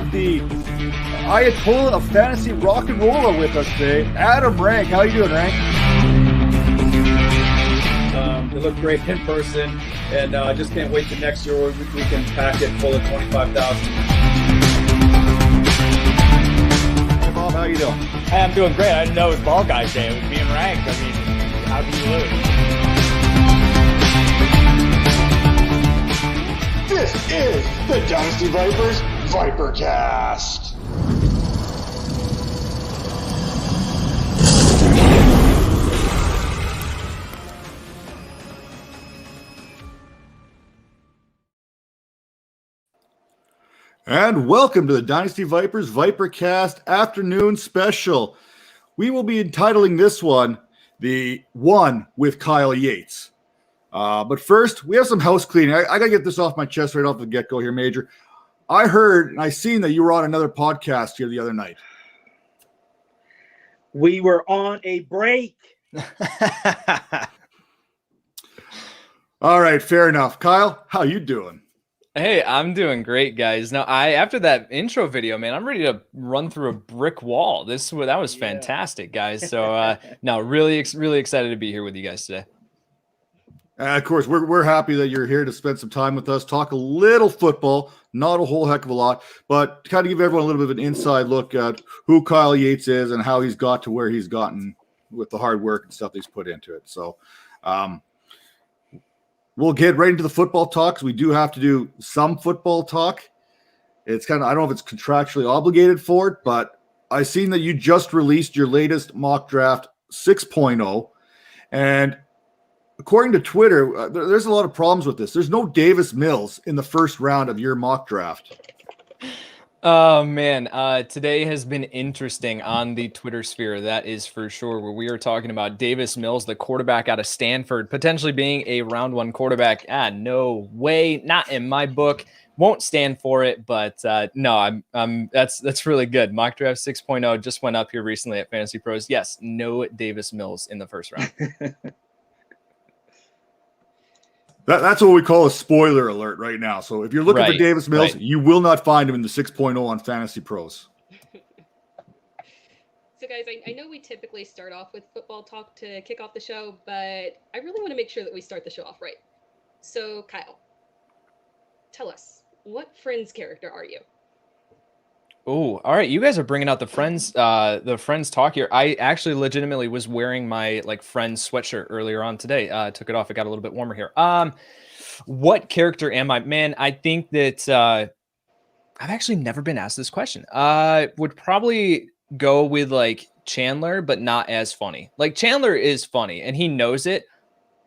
have the Ayatollah of fantasy rock and roller with us today, Adam Rank. How you doing, Rank? They look great in person, and I just can't wait till next year where we can pack it full of 25,000. Hey, Bob, how you doing? Hey, I'm doing great. I didn't know it was Ball Guys Day. It was being ranked. I mean, how do you lose? This is the Dynasty Vipers ViperCast. And welcome to the Dynasty Vipers ViperCast afternoon special. We will be entitling this one the One With Kyle Yates. But first, we have some house cleaning. I got to get this off my chest right off the get-go here, Major. I heard and I seen that you were on another podcast here the other night. We were on a break. All right, fair enough. Kyle, how you doing? Hey, I'm doing great, guys. Now, after that intro video, man, I'm ready to run through a brick wall. That was fantastic, guys. So, no, really excited to be here with you guys today. Of course, we're happy that you're here to spend some time with us, talk a little football, not a whole heck of a lot, but kind of give everyone a little bit of an inside look at who Kyle Yates is and how he's got to where he's gotten with the hard work and stuff he's put into it. So, we'll get right into the football talk because we do have to do some football talk. It's kind of, I don't know if it's contractually obligated for it, but I seen that you just released your latest mock draft 6.0. And according to Twitter, there's a lot of problems with this. There's no Davis Mills in the first round of your mock draft. Oh, man. Today has been interesting on the Twitter sphere. That is for sure, where we are talking about Davis Mills, the quarterback out of Stanford, potentially being a round one quarterback. No way. Not in my book. Won't stand for it. But no, that's really good. Mock draft 6.0 just went up here recently at Fantasy Pros. Yes, no Davis Mills in the first round. That's what we call a spoiler alert right now. So if you're looking for Davis Mills, you will not find him in the 6.0 on Fantasy Pros. So, guys, I know we typically start off with football talk to kick off the show, but I really want to make sure that we start the show off right. So, Kyle, tell us, what Friends character are you? Oh, all right. You guys are bringing out the Friends talk here. I actually legitimately was wearing my Friends sweatshirt earlier on today. Took it off. It got a little bit warmer here. What character am I? Man, I think that I've actually never been asked this question. Would probably go with Chandler, but not as funny. Chandler is funny and he knows it.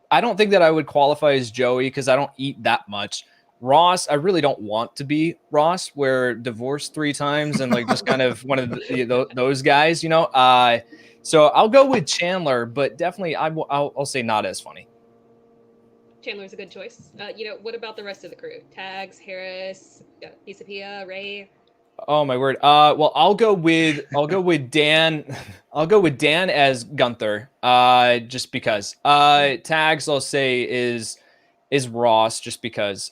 I don't think that I would qualify as Joey because I don't eat that much. Ross, I really don't want to be Ross. We're divorced 3 times and just kind of one of those guys, you know. So I'll go with Chandler, but definitely I'll say not as funny. Chandler's a good choice. What about the rest of the crew? Tags, Harris, Isapia, Ray. Oh my word. Well, I'll go with Dan. I'll go with Dan as Gunther. Just because. Tags, I'll say is Ross, just because.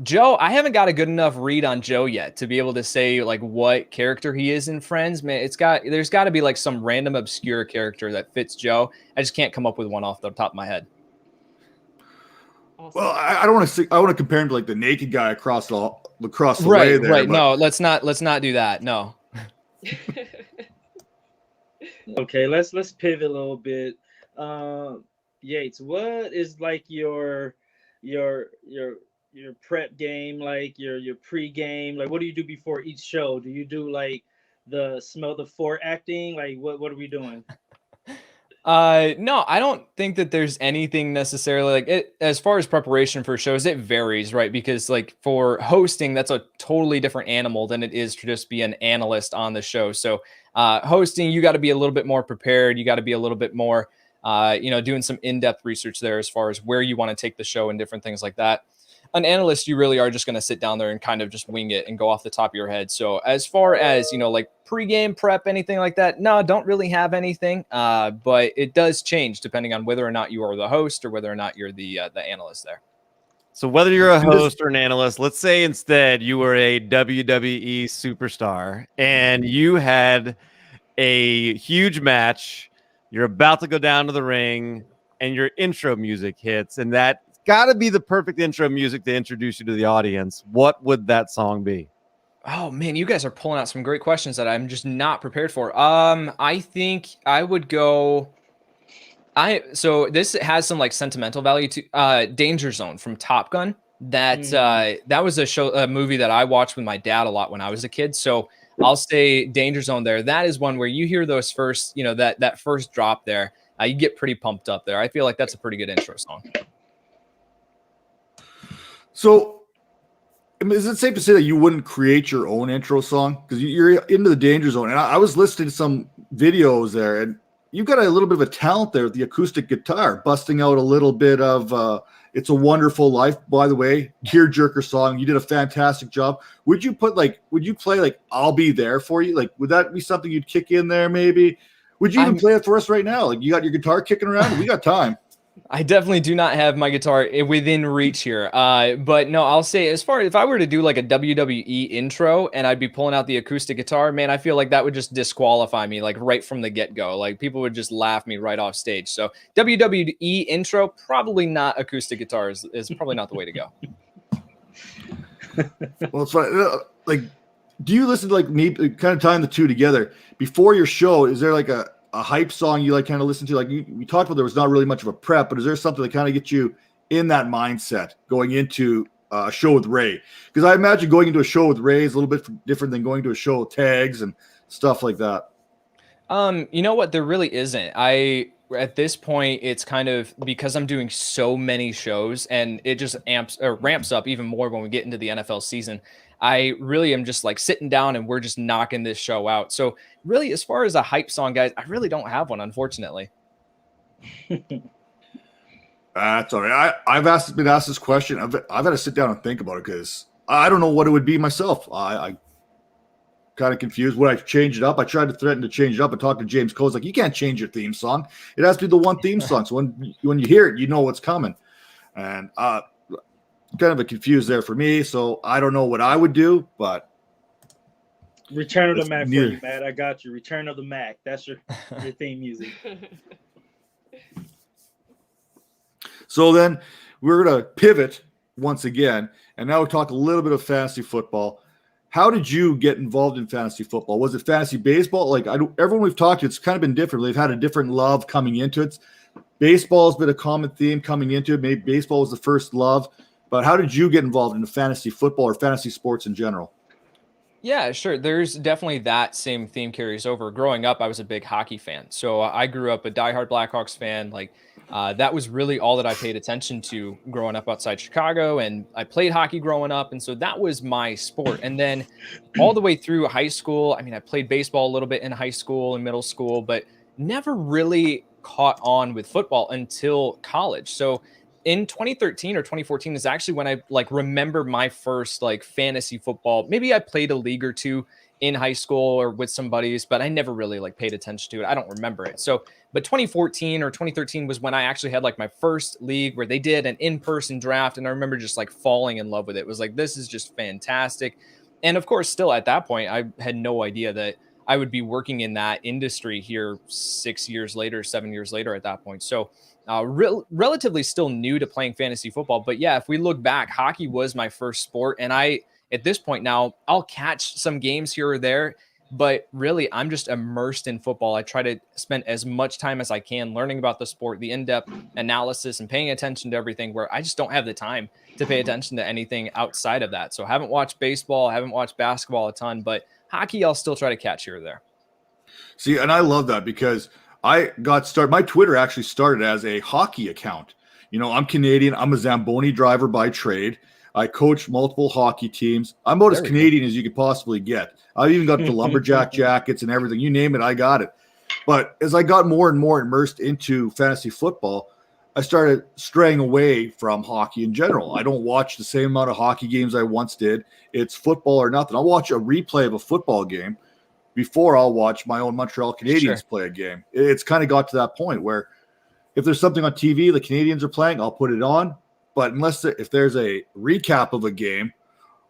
Joe, I haven't got a good enough read on Joe yet to be able to say what character he is in Friends. Man, there's got to be some random obscure character that fits Joe. I just can't come up with one off the top of my head. Awesome. Well, I don't want to. I want to compare him to the naked guy across the right, way there. Right. But... No, let's not do that. No. Okay, let's pivot a little bit. Yates, what is your prep game, your pre-game? What do you do before each show? Do you do the smell the fort acting? What are we doing? No, I don't think that there's anything necessarily as far as preparation for shows, it varies, right? Because for hosting, that's a totally different animal than it is to just be an analyst on the show. So hosting, you got to be a little bit more prepared. You got to be a little bit more, doing some in-depth research there as far as where you want to take the show and different things like that. An analyst, you really are just going to sit down there and kind of just wing it and go off the top of your head. So as far as, pregame prep, anything like that, no, don't really have anything. But it does change depending on whether or not you are the host or whether or not you're the analyst there. So whether you're a host or an analyst, let's say instead you were a WWE superstar and you had a huge match, you're about to go down to the ring, and your intro music hits, and that's got to be the perfect intro music to introduce you to the audience. What would that song be? Oh man, you guys are pulling out some great questions that I'm just not prepared for. I think I would go. So this has some like sentimental value to Danger Zone from Top Gun. That was a movie that I watched with my dad a lot when I was a kid. So I'll say Danger Zone there. That is one where you hear those first, that first drop there. You get pretty pumped up there. I feel like that's a pretty good intro song. So, I mean, is it safe to say that you wouldn't create your own intro song? Because you're into the Danger Zone. And I was listening to some videos there, and you've got a little bit of a talent there with the acoustic guitar, busting out a little bit of It's a Wonderful Life, by the way, tearjerker song. You did a fantastic job. Would you play like I'll Be There For You? Like, would that be something you'd kick in there maybe? Would you even play it for us right now? Like, you got your guitar kicking around? We got time. I definitely do not have my guitar within reach here. But no, I'll say as far as if I were to do like a WWE intro and I'd be pulling out the acoustic guitar, man, I feel like that would just disqualify me like right from the get-go. Like people would just laugh me right off stage. So WWE intro, probably not acoustic guitar is probably not the way to go. Well, it's fine. Like, do you listen to like me kind of tying the two together before your show? Is there like a hype song you like kind of listen to? Like we talked about, there was not really much of a prep, but is there something that kind of gets you in that mindset going into a show with Ray? Because I imagine going into a show with Ray is a little bit different than going to a show with Tags and stuff like that. You know what? There really isn't. At this point, it's kind of because I'm doing so many shows and it just ramps up even more when we get into the NFL season. I really am just like sitting down and we're just knocking this show out. So really, as far as a hype song, guys, I really don't have one, unfortunately. That's all right. I've been asked this question. I've had to sit down and think about it because I don't know what it would be myself. I kind of confused. Would I change it up? I tried to threaten to change it up and talk to James Cole's like, you can't change your theme song. It has to be the one theme song. So when you hear it, you know what's coming. And kind of a confused there for me. So I don't know what I would do, but Return of the Mac for you, Matt. I got you. Return of the Mac. That's your theme music. So then we're going to pivot once again, and now we'll talk a little bit of fantasy football. How did you get involved in fantasy football? Was it fantasy baseball? Like everyone we've talked to, it's kind of been different. They've had a different love coming into it. Baseball has been a common theme coming into it. Maybe baseball was the first love. But how did you get involved in fantasy football or fantasy sports in general? Yeah, sure. There's definitely that same theme carries over. Growing up, I was a big hockey fan. So I grew up a diehard Blackhawks fan. Like that was really all that I paid attention to growing up outside Chicago. And I played hockey growing up. And so that was my sport. And then all the way through high school, I mean, I played baseball a little bit in high school and middle school, but never really caught on with football until college. So in 2013 or 2014 is actually when I like remember my first like fantasy football. Maybe I played a league or two in high school or with some buddies, but I never really like paid attention to it. I don't remember it. So, but 2014 or 2013 was when I actually had like my first league where they did an in-person draft. And I remember just like falling in love with it. It was like, this is just fantastic. And of course, still at that point, I had no idea that I would be working in that industry here 7 years later at that point. So relatively still new to playing fantasy football. But yeah, if we look back, hockey was my first sport. And at this point now, I'll catch some games here or there, but really I'm just immersed in football. I try to spend as much time as I can learning about the sport, the in-depth analysis and paying attention to everything, where I just don't have the time to pay attention to anything outside of that. So I haven't watched baseball, I haven't watched basketball a ton, but hockey, I'll still try to catch here or there. See, and I love that because I got started. My Twitter actually started as a hockey account. You know, I'm Canadian. I'm a Zamboni driver by trade. I coach multiple hockey teams. I'm about as Canadian as you could possibly get. I've even got the lumberjack jackets and everything. You name it, I got it. But as I got more and more immersed into fantasy football, I started straying away from hockey in general. I don't watch the same amount of hockey games I once did. It's football or nothing. I'll watch a replay of a football game before I'll watch my own Montreal Canadiens play a game. It's kind of got to that point where if there's something on TV the Canadians are playing, I'll put it on. but if there's a recap of a game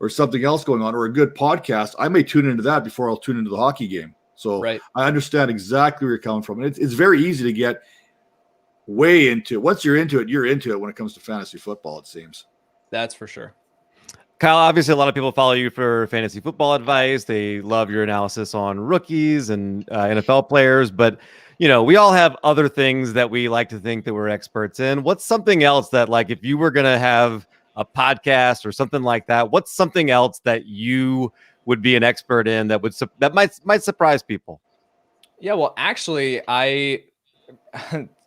or something else going on or a good podcast, I may tune into that before I'll tune into the hockey game. So Right. I understand exactly where you're coming from. And it's very easy to get way into it. Once you're into it when it comes to fantasy football, it seems. That's for sure. Kyle, obviously a lot of people follow you for fantasy football advice. They love your analysis on rookies and NFL players, but we all have other things that we like to think that we're experts in. What's something else that, like, if you were going to have a podcast or something like that, what's something else that you would be an expert in that might surprise people? Yeah, well, actually,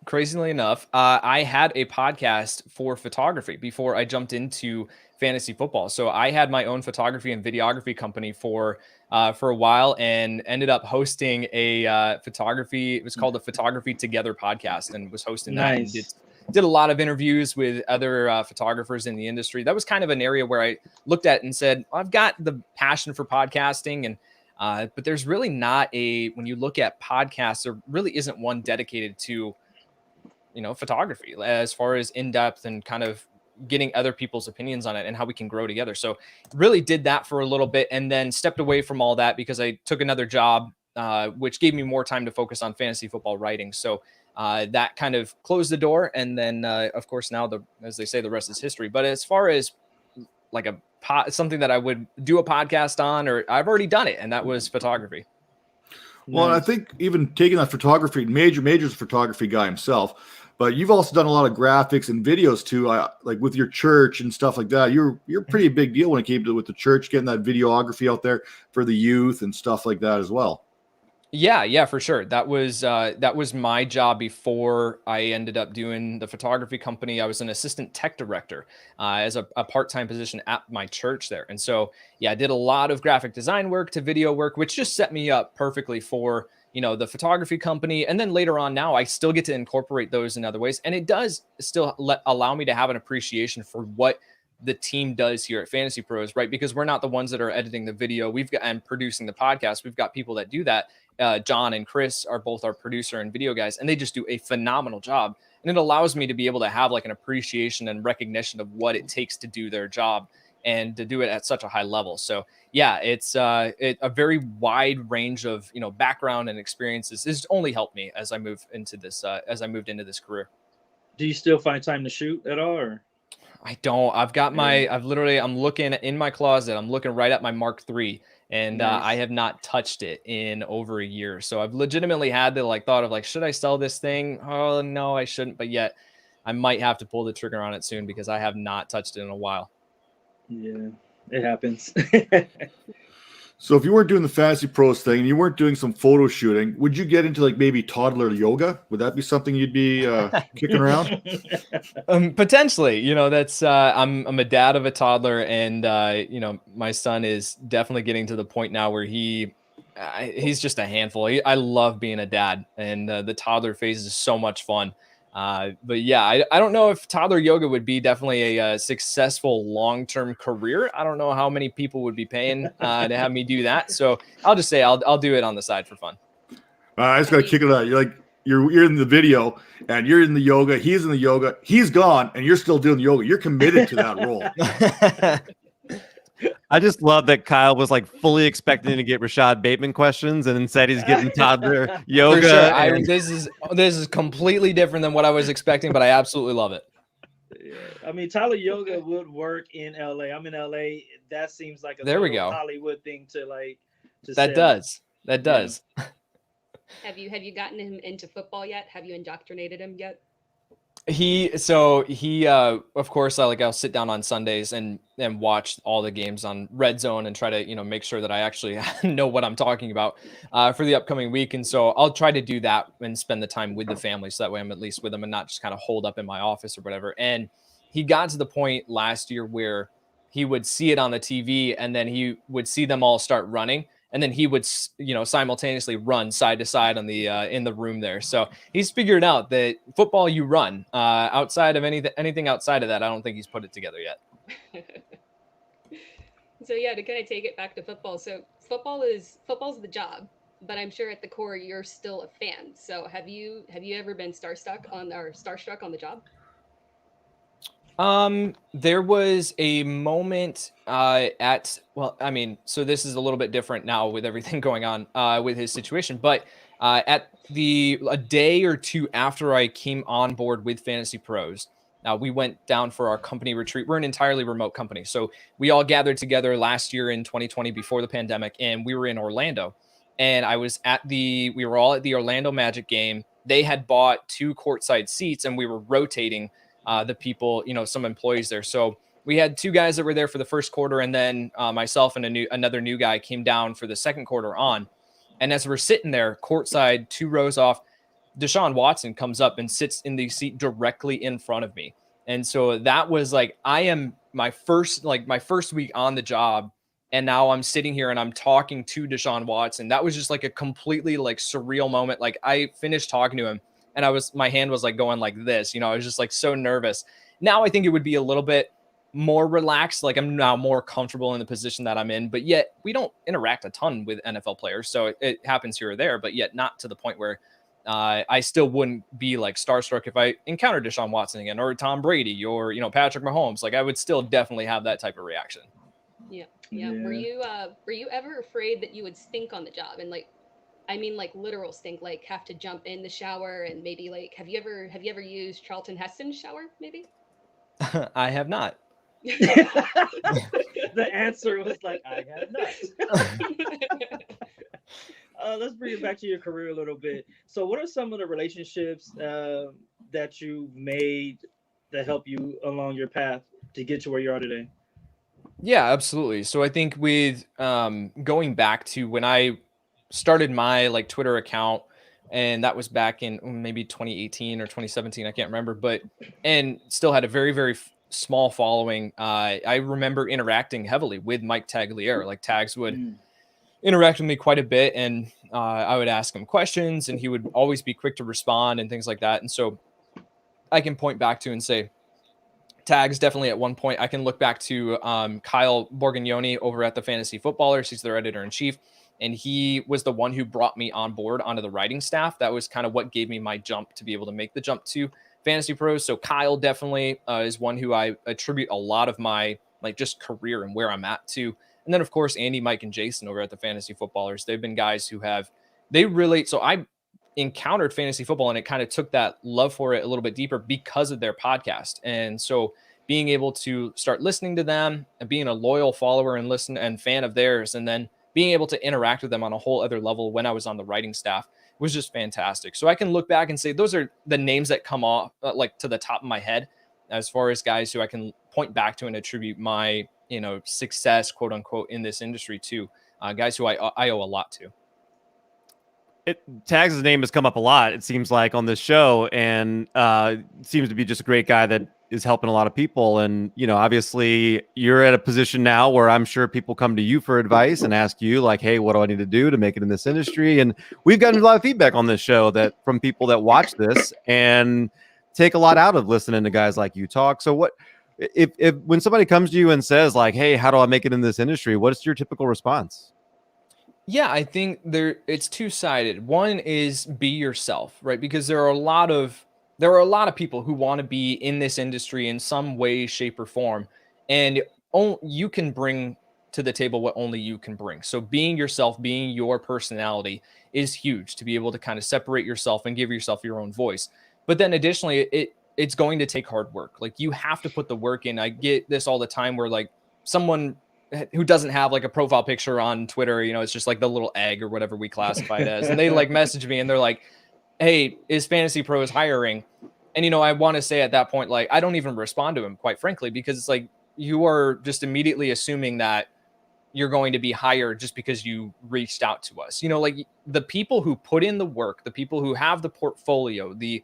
crazily enough, I had a podcast for photography before I jumped into fantasy football. So I had my own photography and videography company for a while, and ended up hosting a photography. It was called the Photography Together podcast, and was hosting that. And did a lot of interviews with other photographers in the industry. That was kind of an area where I looked at and said, I've got the passion for podcasting, and but there's really not when you look at podcasts, there really isn't one dedicated to photography as far as in-depth and kind of getting other people's opinions on it and how we can grow together. So really did that for a little bit, and then stepped away from all that because I took another job, which gave me more time to focus on fantasy football writing. So that kind of closed the door. And then of course now as they say, the rest is history. But as far as like something that I would do a podcast on, or I've already done it, and that was photography. Well, and I think even taking that photography, Major's a photography guy himself, but you've also done a lot of graphics and videos too, like with your church and stuff like that. You're a pretty big deal when it came to with the church, getting that videography out there for the youth and stuff like that as well. Yeah, for sure. That was my job before I ended up doing the photography company. I was an assistant tech director as a part-time position at my church there. And so, yeah, I did a lot of graphic design work to video work, which just set me up perfectly for, the photography company. And then later on now, I still get to incorporate those in other ways. And it does still allow me to have an appreciation for what the team does here at Fantasy Pros, right? Because we're not the ones that are editing the video and producing the podcast. We've got people that do that. John and Chris are both our producer and video guys, and they just do a phenomenal job. And it allows me to be able to have like an appreciation and recognition of what it takes to do their job and to do it at such a high level. So yeah, it's a very wide range of, background and experiences. This only helped me as I moved into this career. Do you still find time to shoot at all, or? I don't. I'm looking in my closet. I'm looking right at my Mark III, and Nice. I have not touched it in over a year. So I've legitimately had the thought of should I sell this thing? Oh no, I shouldn't. But yet I might have to pull the trigger on it soon because I have not touched it in a while. Yeah, it happens. So if you weren't doing the Fantasy Pros thing and you weren't doing some photo shooting, would you get into maybe toddler yoga? Would that be something you'd be kicking around? Potentially, that's I'm a dad of a toddler, and my son is definitely getting to the point now where he's just a handful. I love being a dad, and the toddler phase is so much fun. But yeah, I don't know if toddler yoga would be definitely a successful long-term career. I don't know how many people would be paying to have me do that. So I'll just say I'll do it on the side for fun. I just got to kick it out. You're in the video and you're in the yoga. He's in the yoga. He's gone and you're still doing the yoga. You're committed to that role. I just love that Kyle was fully expecting to get Rashad Bateman questions, and instead he's getting toddler yoga. For sure. This is completely different than what I was expecting, but I absolutely love it. Yeah. I mean, toddler yoga would work in LA. I'm in LA. That seems like There we go. Hollywood thing to That does. Have you gotten him into football yet? Have you indoctrinated him yet? He of course I'll sit down on Sundays and watch all the games on Red Zone and try to make sure that I actually know what I'm talking about for the upcoming week. And so I'll try to do that and spend the time with the family, so that way I'm at least with them and not just kind of holed up in my office or whatever. And he got to the point last year where he would see it on the TV, and then he would see them all start running, and then he would, simultaneously run side to side on the in the room there. So he's figured out that football you run. Outside of anything outside of that, I don't think he's put it together yet. So yeah, to kind of take it back to football. So football's the job, but I'm sure at the core you're still a fan. So have you ever been starstruck on the job? There was a moment so this is a little bit different now with everything going on with his situation, but at a day or two after I came on board with Fantasy Pros, we went down for our company retreat. We're an entirely remote company, so we all gathered together last year in 2020 before the pandemic, and we were in Orlando. And we were all at the Orlando Magic game. They had bought 2 courtside seats, and we were rotating the people, some employees there. So we had 2 guys that were there for the first quarter, and then myself and another new guy came down for the second quarter on. And as we're sitting there courtside, 2 rows off, Deshaun Watson comes up and sits in the seat directly in front of me. And so that was like, I am my first week on the job. And now I'm sitting here and I'm talking to Deshaun Watson. That was just like a completely like surreal moment. Like I finished talking to him and my hand was like going like this, I was just like so nervous. Now I think it would be a little bit more relaxed. Like I'm now more comfortable in the position that I'm in, but yet we don't interact a ton with NFL players. So it happens here or there, but yet not to the point where I still wouldn't be like starstruck if I encountered Deshaun Watson again or Tom Brady or, Patrick Mahomes. Like I would still definitely have that type of reaction. Yeah. Yeah. Were you ever afraid that you would stink on the job? And like, I mean, like literal stink, like have to jump in the shower and maybe like, have you ever used Charlton Heston's shower? Maybe. I have not. The answer was like, I have not. Let's bring it back to your career a little bit. So what are some of the relationships that you've made that help you along your path to get to where you are today? Yeah, absolutely. So I think with going back to when I started my like Twitter account, and that was back in maybe 2018 or 2017, I can't remember, and still had a very, very small following. I remember interacting heavily with Mike Tagliere. Like Tags would interact with me quite a bit, and I would ask him questions, and he would always be quick to respond and things like that. And so I can point back to and say, Tags definitely at one point. I can look back to Kyle Borgognoni over at the Fantasy Footballers. He's their editor-in-chief, and he was the one who brought me on board onto the writing staff. That was kind of what gave me my jump to be able to make the jump to Fantasy Pros. So Kyle definitely is one who I attribute a lot of my like just career and where I'm at to. And then of course Andy, Mike, and Jason over at the Fantasy Footballers. They've been guys who so I encountered fantasy football and it kind of took that love for it a little bit deeper because of their podcast. And so being able to start listening to them and being a loyal follower and fan of theirs, and then being able to interact with them on a whole other level when I was on the writing staff was just fantastic. So I can look back and say those are the names that come off like to the top of my head as far as guys who I can point back to and attribute my success, quote unquote, in this industry to, guys who I owe a lot to. Tags' name has come up a lot, it seems like, on this show, and seems to be just a great guy that is helping a lot of people. And, obviously you're at a position now where I'm sure people come to you for advice and ask you like, hey, what do I need to do to make it in this industry? And we've gotten a lot of feedback on this show from people that watch this and take a lot out of listening to guys like you talk. So if when somebody comes to you and says like, hey, how do I make it in this industry? What's your typical response? Yeah, I think it's two-sided. One is be yourself, right? Because there are a lot of people who want to be in this industry in some way, shape, or form, and you can bring to the table what only you can bring. So being yourself, being your personality is huge to be able to kind of separate yourself and give yourself your own voice. But then additionally, it's going to take hard work. Like you have to put the work in. I get this all the time where like someone who doesn't have like a profile picture on Twitter, it's just like the little egg or whatever we classify it as. And they like message me and they're like, hey, is Fantasy Pros hiring? And, I want to say at that point, like, I don't even respond to him, quite frankly, because it's like, you are just immediately assuming that you're going to be hired just because you reached out to us. Like the people who put in the work, the people who have the portfolio, the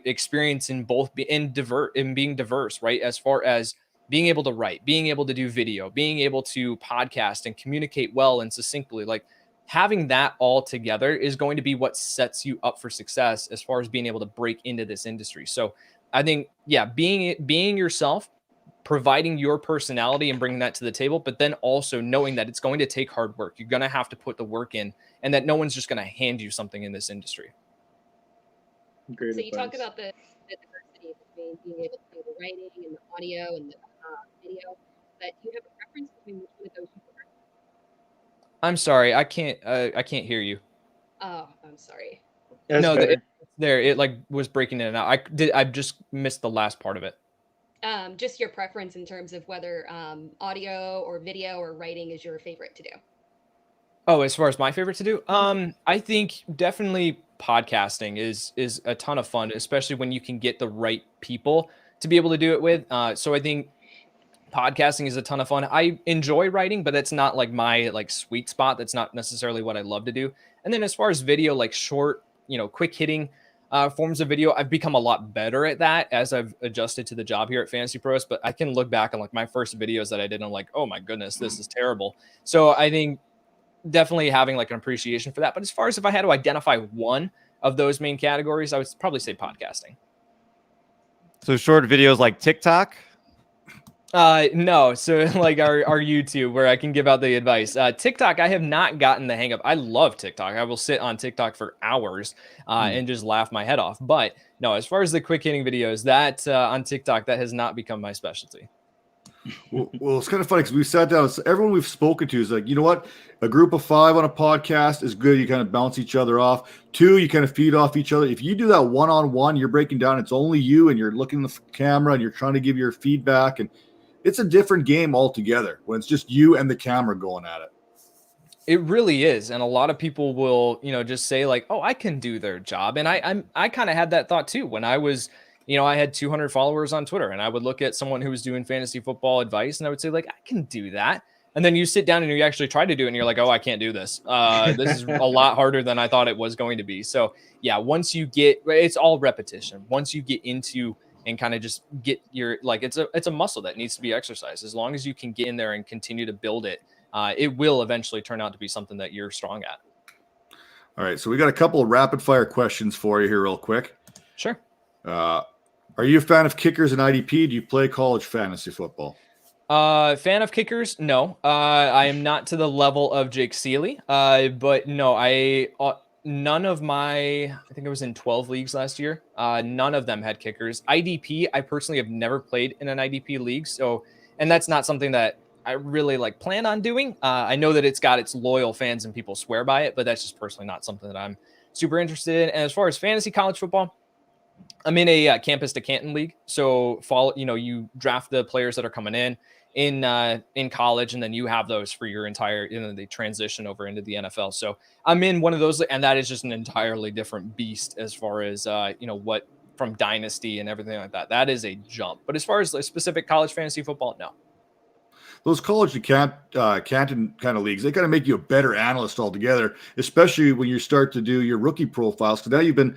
experience in being diverse, right? As far as being able to write, being able to do video, being able to podcast and communicate well and succinctly, like having that all together is going to be what sets you up for success as far as being able to break into this industry. So I think, yeah, being yourself, providing your personality and bringing that to the table, but then also knowing that it's going to take hard work. You're going to have to put the work in, and that no one's just going to hand you something in this industry. So you talk about the diversity 50-50 between being able to do the writing and the audio and the video. But do you have a preference between which one of those you prefer? I'm sorry, I can't hear you. Oh, I'm sorry. That's No, better. it like was breaking in and out. I just missed the last part of it. Just your preference in terms of whether audio or video or writing is your favorite to do. Oh, as far as my favorite to do, I think definitely podcasting is a ton of fun, especially when you can get the right people to be able to do it with. So I think podcasting is a ton of fun. I enjoy writing, but that's not like my like sweet spot. That's not necessarily what I love to do. And then as far as video, like short, quick hitting forms of video, I've become a lot better at that as I've adjusted to the job here at Fantasy Pros. But I can look back on like my first videos that I did and I'm like, oh my goodness, this is terrible. So I think definitely having like an appreciation for that. But as far as if I had to identify one of those main categories, I would probably say podcasting. So short videos like TikTok? No. So like our YouTube where I can give out the advice. TikTok, I have not gotten the hang of. I love TikTok. I will sit on TikTok for hours and just laugh my head off. But no, as far as the quick hitting videos, that on TikTok, that has not become my specialty. Well, it's kind of funny because we sat down. So everyone we've spoken to is like, you know what? A group of 5 on a podcast is good. You kind of bounce each other off. 2, you kind of feed off each other. If you do that one-on-one, you're breaking down. It's only you, and you're looking at the camera, and you're trying to give your feedback, and it's a different game altogether when it's just you and the camera going at it. It really is, and a lot of people will, just say like, "Oh, I can do their job," and I kind of had that thought too when I was. I had 200 followers on Twitter, and I would look at someone who was doing fantasy football advice, and I would say, like, I can do that. And then you sit down and you actually try to do it, and you're like, oh, I can't do this. This is a lot harder than I thought it was going to be. So, yeah, once you get – it's all repetition. Once you get into and kind of just get your – like it's a muscle that needs to be exercised. As long as you can get in there and continue to build it, it will eventually turn out to be something that you're strong at. All right, so we got a couple of rapid-fire questions for you here real quick. Sure. Are you a fan of kickers and IDP? Do you play college fantasy football? Fan of kickers? No. I am not to the level of Jake Seeley. But no, none of I think I was in 12 leagues last year. None of them had kickers. IDP, I personally have never played in an IDP league. So, and that's not something that I really plan on doing. I know that it's got its loyal fans and people swear by it, but that's just personally not something that I'm super interested in. And as far as fantasy college football, I'm in a campus to Canton league. So you draft the players that are coming in college, and then you have those for your entire, they transition over into the NFL. So I'm in one of those, and that is just an entirely different beast as far as, what from Dynasty and everything like that. That is a jump. But as far as specific college fantasy football, no. Those college to Canton kind of leagues, they kind of make you a better analyst altogether, especially when you start to do your rookie profiles. Because now you've been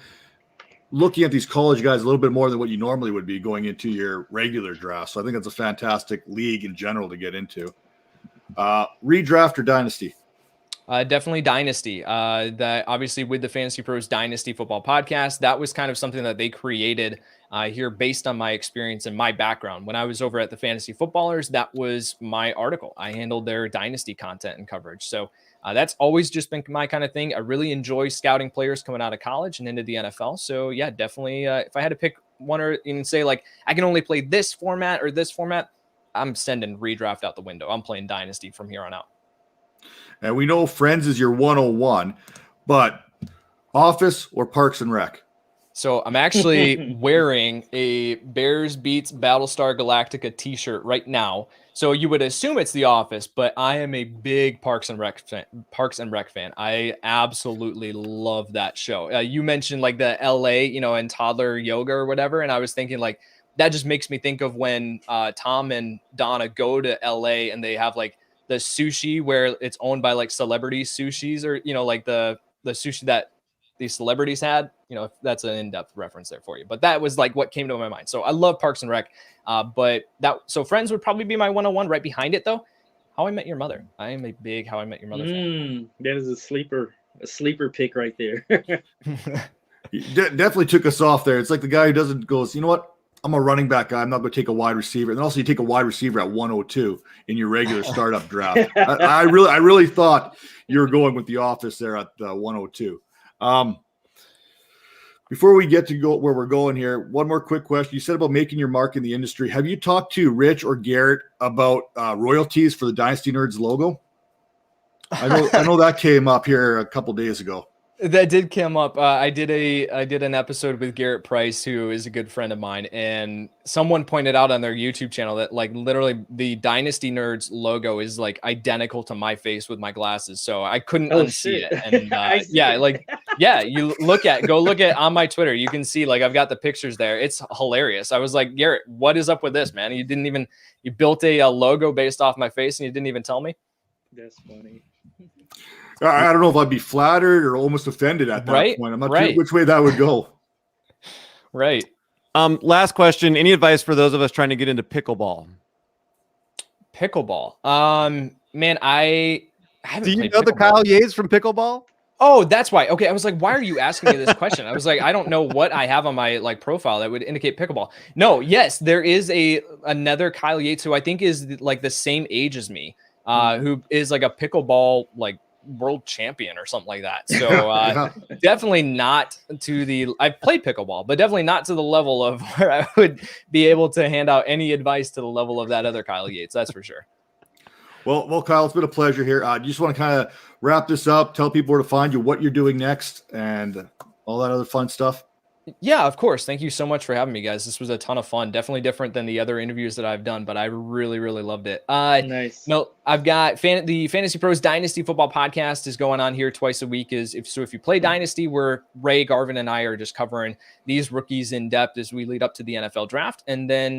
looking at these college guys a little bit more than what you normally would be going into your regular draft. So I think that's a fantastic league in general to get into. Redraft or Dynasty? Definitely Dynasty. That obviously with the Fantasy Pros Dynasty Football Podcast, that was kind of something that they created here based on my experience and my background. When I was over at the Fantasy Footballers, that was my article. I handled their Dynasty content and coverage. So that's always just been my kind of thing. I really enjoy scouting players coming out of college and into the NFL. So yeah, definitely. If I had to pick one or even say like, I can only play this format or this format, I'm sending redraft out the window. I'm playing Dynasty from here on out. And we know Friends is your 101, but Office or Parks and Rec? So I'm actually wearing a Bears Beats Battlestar Galactica t-shirt right now. So you would assume it's The Office, but I am a big Parks and Rec fan. I absolutely love that show. You mentioned like the LA, and toddler yoga or whatever. And I was thinking like, that just makes me think of when Tom and Donna go to LA and they have like the sushi where it's owned by like celebrity sushis or, like the sushi that these celebrities had, that's an in-depth reference there for you. But that was like what came to my mind. So I love Parks and Rec. So Friends would probably be my 101. Right behind it though, How I Met Your Mother. I am a big How I Met Your Mother fan. That is a sleeper pick right there. He definitely took us off there. It's like the guy who goes, you know what? I'm a running back guy. I'm not going to take a wide receiver. And then also you take a wide receiver at 102 in your regular startup draft. I really thought you were going with The Office there at 102. Before we get to go where we're going here, one more quick question. You said about making your mark in the industry. Have you talked to Rich or Garrett about royalties for the Dynasty Nerds logo? I know that came up here a couple days ago. That did come up. I did an episode with Garrett Price, who is a good friend of mine, and someone pointed out on their YouTube channel that like literally the Dynasty Nerds logo is like identical to my face with my glasses, so I couldn't unsee it. And you go look at on my Twitter, you can see like I've got the pictures there. It's hilarious. I was like, Garrett, what is up with this, man? You built a logo based off my face and you didn't even tell me. That's funny. I don't know if I'd be flattered or almost offended at that point. I'm not sure which way that would go. Right. Last question. Any advice for those of us trying to get into pickleball? Man, I haven't. Do you know the Kyle Yates from pickleball? Oh, that's why. Okay, I was like, why are you asking me this question? I was like, I don't know what I have on my like profile that would indicate pickleball. No, yes, there is another Kyle Yates who I think is like the same age as me, who is like a pickleball like world champion or something like that. So definitely not to the, I've played pickleball, but definitely not to the level of where I would be able to hand out any advice to the level of that other Kyle Yates. That's for sure. Well, Kyle, it's been a pleasure here. You just want to kind of wrap this up, tell people where to find you, what you're doing next, and all that other fun stuff. Yeah, of course. Thank you so much for having me, guys. This was a ton of fun. Definitely different than the other interviews that I've done, but I really, really loved it. Nice. No, I've got the Fantasy Pros Dynasty Football Podcast is going on here twice a week. If you play Dynasty, where Ray, Garvin, and I are just covering these rookies in depth as we lead up to the NFL draft. And then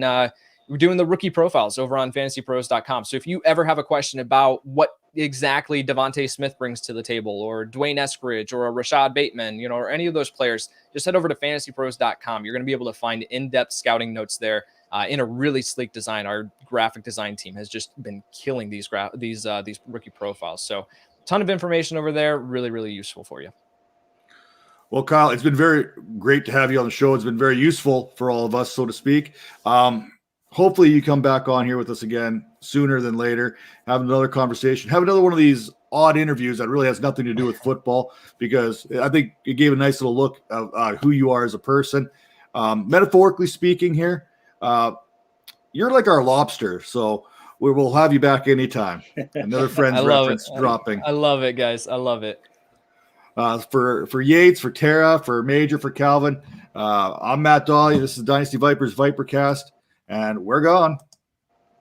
we're doing the rookie profiles over on fantasypros.com. So if you ever have a question about what exactly Devontae Smith brings to the table, or Dwayne Eskridge, or a Rashad Bateman, or any of those players, just head over to fantasypros.com. You're going to be able to find in-depth scouting notes there in a really sleek design. Our graphic design team has just been killing these rookie profiles. So ton of information over there. Really, really useful for you. Well, Kyle, it's been very great to have you on the show. It's been very useful for all of us, so to speak. Hopefully you come back on here with us again sooner than later, have another conversation, have another one of these odd interviews that really has nothing to do with football, because I think it gave a nice little look of who you are as a person. Metaphorically speaking here, you're like our lobster, so we will have you back anytime. Another Friends reference dropping. I love it, guys. I love it. For Yates, for Tera, for Major, for Calvin, I'm Matt Donnelly. This is Dynasty Vipers ViperCast. And we're gone.